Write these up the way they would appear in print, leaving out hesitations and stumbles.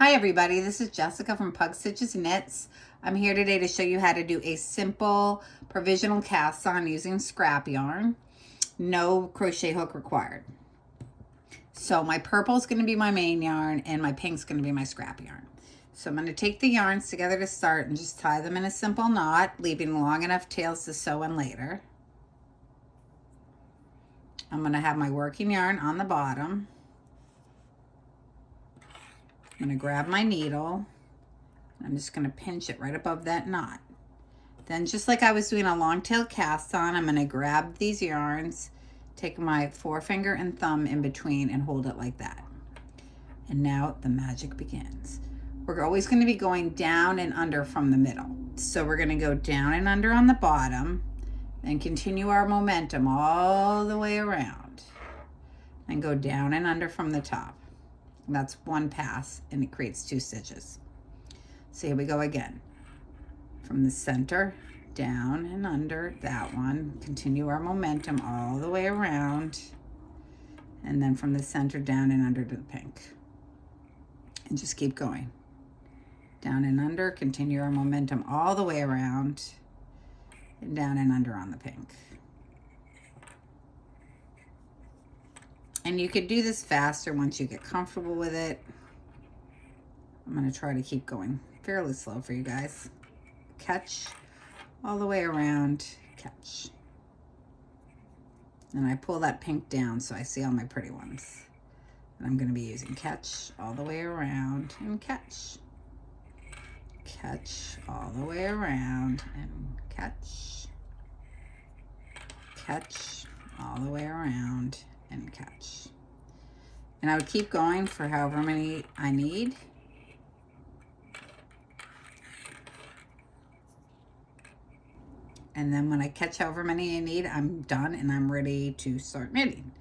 Hi everybody, this is Jessica from Pug Stitches Knits. I'm here today to show you how to do a simple provisional cast on using scrap yarn. No crochet hook required. So my purple is going to be my main yarn and my pink is going to be my scrap yarn. So I'm going to take the yarns together to start and just tie them in a simple knot, leaving long enough tails to sew in later. I'm going to have my working yarn on the bottom. I'm going to grab my needle. I'm just going to pinch it right above that knot. Then just like I was doing a long tail cast on, I'm going to grab these yarns, take my forefinger and thumb in between and hold it like that. And now the magic begins. We're always going to be going down and under from the middle. So we're going to go down and under on the bottom and continue our momentum all the way around and go down and under from the top. That's one pass and it creates 2 stitches. So here we go again. From the center, down and under that one. Continue our momentum all the way around. And then from the center, down and under to the pink. And just keep going. Down and under, continue our momentum all the way around. And down and under on the pink. And you could do this faster once you get comfortable with it. I'm going to try to keep going fairly slow for you guys. Catch all the way around, catch. And I pull that pink down so I see all my pretty ones. And I'm going to be using catch all the way around and catch. Catch all the way around and catch. Catch all the way around and catch. And I would keep going for however many I need. And then when I catch however many I need, I'm done and I'm ready to start knitting.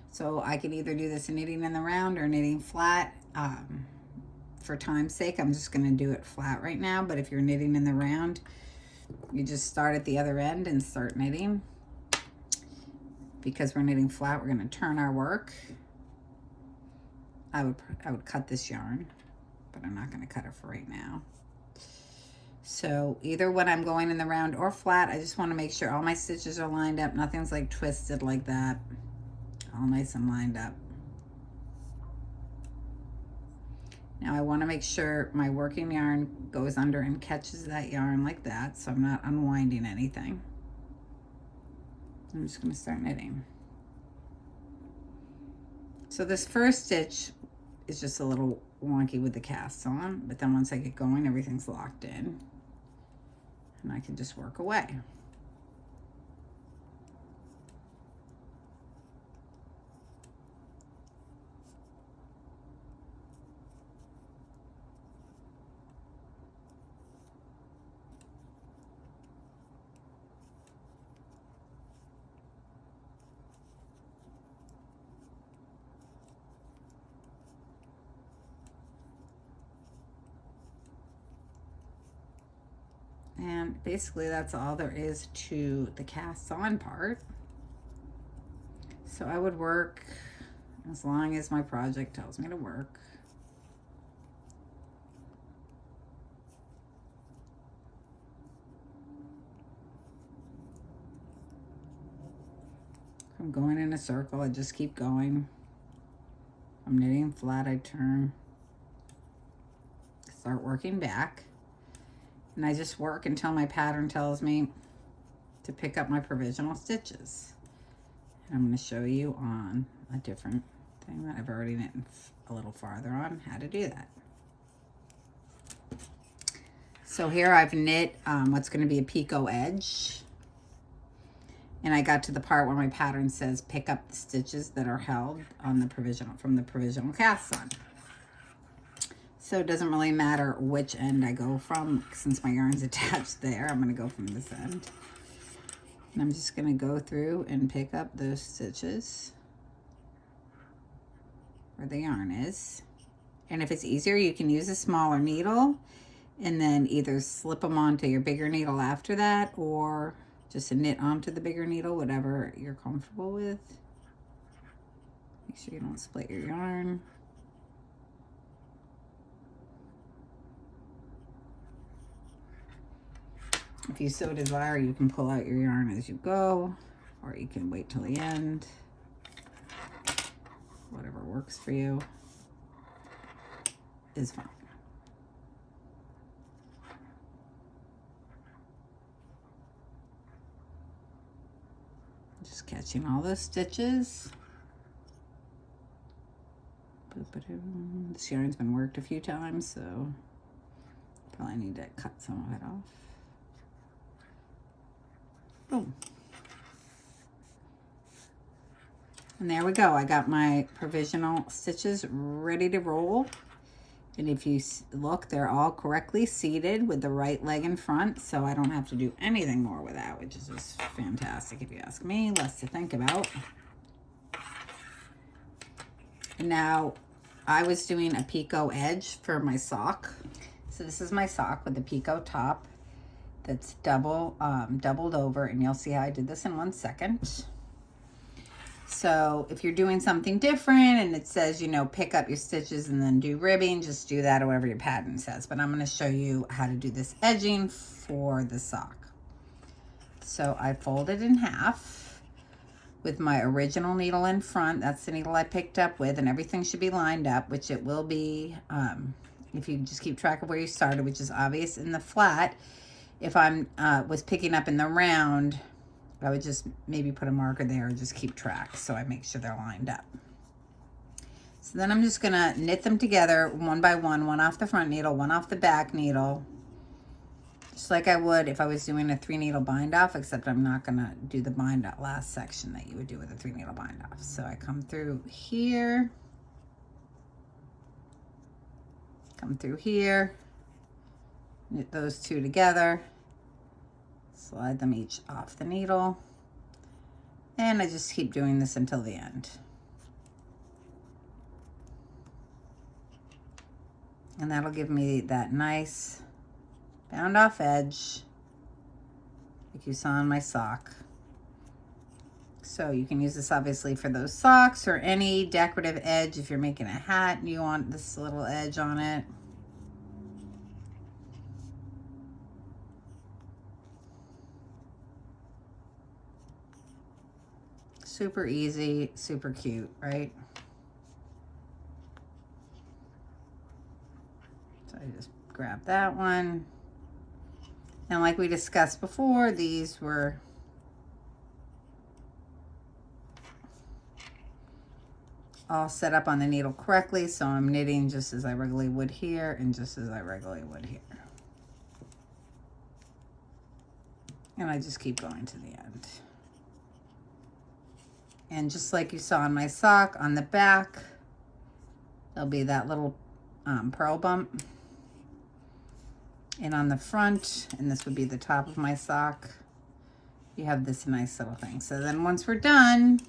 So I can either do this knitting in the round or knitting flat. For time's sake, I'm just going to do it flat right now. But if you're knitting in the round, you just start at the other end and start knitting. Because we're knitting flat, we're going to turn our work. I would cut this yarn, but I'm not going to cut it for right now. So either when I'm going in the round or flat, I just want to make sure all my stitches are lined up. Nothing's like twisted like that. All nice and lined up. Now I want to make sure my working yarn goes under and catches that yarn like that, so I'm not unwinding anything. I'm just going to start knitting. So this first stitch is just a little wonky with the casts on, but then once I get going, everything's locked in. And I can just work away. And basically that's all there is to the casts on part. So I would work as long as my project tells me to work. If I'm going in a circle, I just keep going. If I'm knitting flat, I turn, start working back. And I just work until my pattern tells me to pick up my provisional stitches. And I'm going to show you on a different thing that I've already knit a little farther on how to do that. So here I've knit what's going to be a picot edge. And I got to the part where my pattern says pick up the stitches that are held on the provisional, from the provisional cast on. So it doesn't really matter which end I go from. Since my yarn's attached there, I'm going to go from this end. And I'm just going to go through and pick up those stitches where the yarn is. And if it's easier, you can use a smaller needle and then either slip them onto your bigger needle after that, or just knit onto the bigger needle, whatever you're comfortable with. Make sure you don't split your yarn. If you so desire, you can pull out your yarn as you go, or you can wait till the end. Whatever works for you is fine. Just catching all those stitches. This yarn's been worked a few times, so probably need to cut some of it off. Boom. And there we go. I got my provisional stitches ready to roll. And if you look, they're all correctly seated with the right leg in front, so I don't have to do anything more with that, which is just fantastic if you ask me. Less to think about. And now I was doing a Picot edge for my sock. So this is my sock with the Picot top that's doubled over, and you'll see how I did this in 1 second. So if you're doing something different and it says, you know, pick up your stitches and then do ribbing, just do that, whatever your pattern says. But I'm going to show you how to do this edging for the sock. So I folded in half with my original needle in front. That's the needle I picked up with, and everything should be lined up, which it will be if you just keep track of where you started, which is obvious in the flat. If I was picking up in the round, I would just maybe put a marker there and just keep track so I make sure they're lined up. So then I'm just gonna knit them together one by one off the front needle, one off the back needle, just like I would if I was doing a 3-needle bind off, except I'm not gonna do the bind off last section that you would do with a 3-needle bind off. So I come through here, knit those two together, slide them each off the needle, and I just keep doing this until the end. And that'll give me that nice bound off edge like you saw on my sock. So you can use this obviously for those socks or any decorative edge. If you're making a hat and you want this little edge on it. Super easy, super cute, right? So I just grab that one. And like we discussed before, these were all set up on the needle correctly, so I'm knitting just as I regularly would here and just as I regularly would here. And I just keep going to the end. And just like you saw on my sock, on the back, there'll be that little purl bump. And on the front, and this would be the top of my sock, you have this nice little thing. So then once we're done,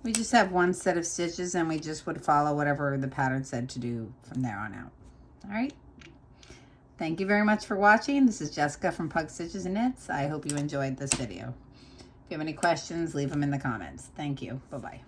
we just have one set of stitches and we just would follow whatever the pattern said to do from there on out. All right. Thank you very much for watching. This is Jessica from Pug Stitches and Knits. I hope you enjoyed this video. If you have any questions, leave them in the comments. Thank you. Bye-bye.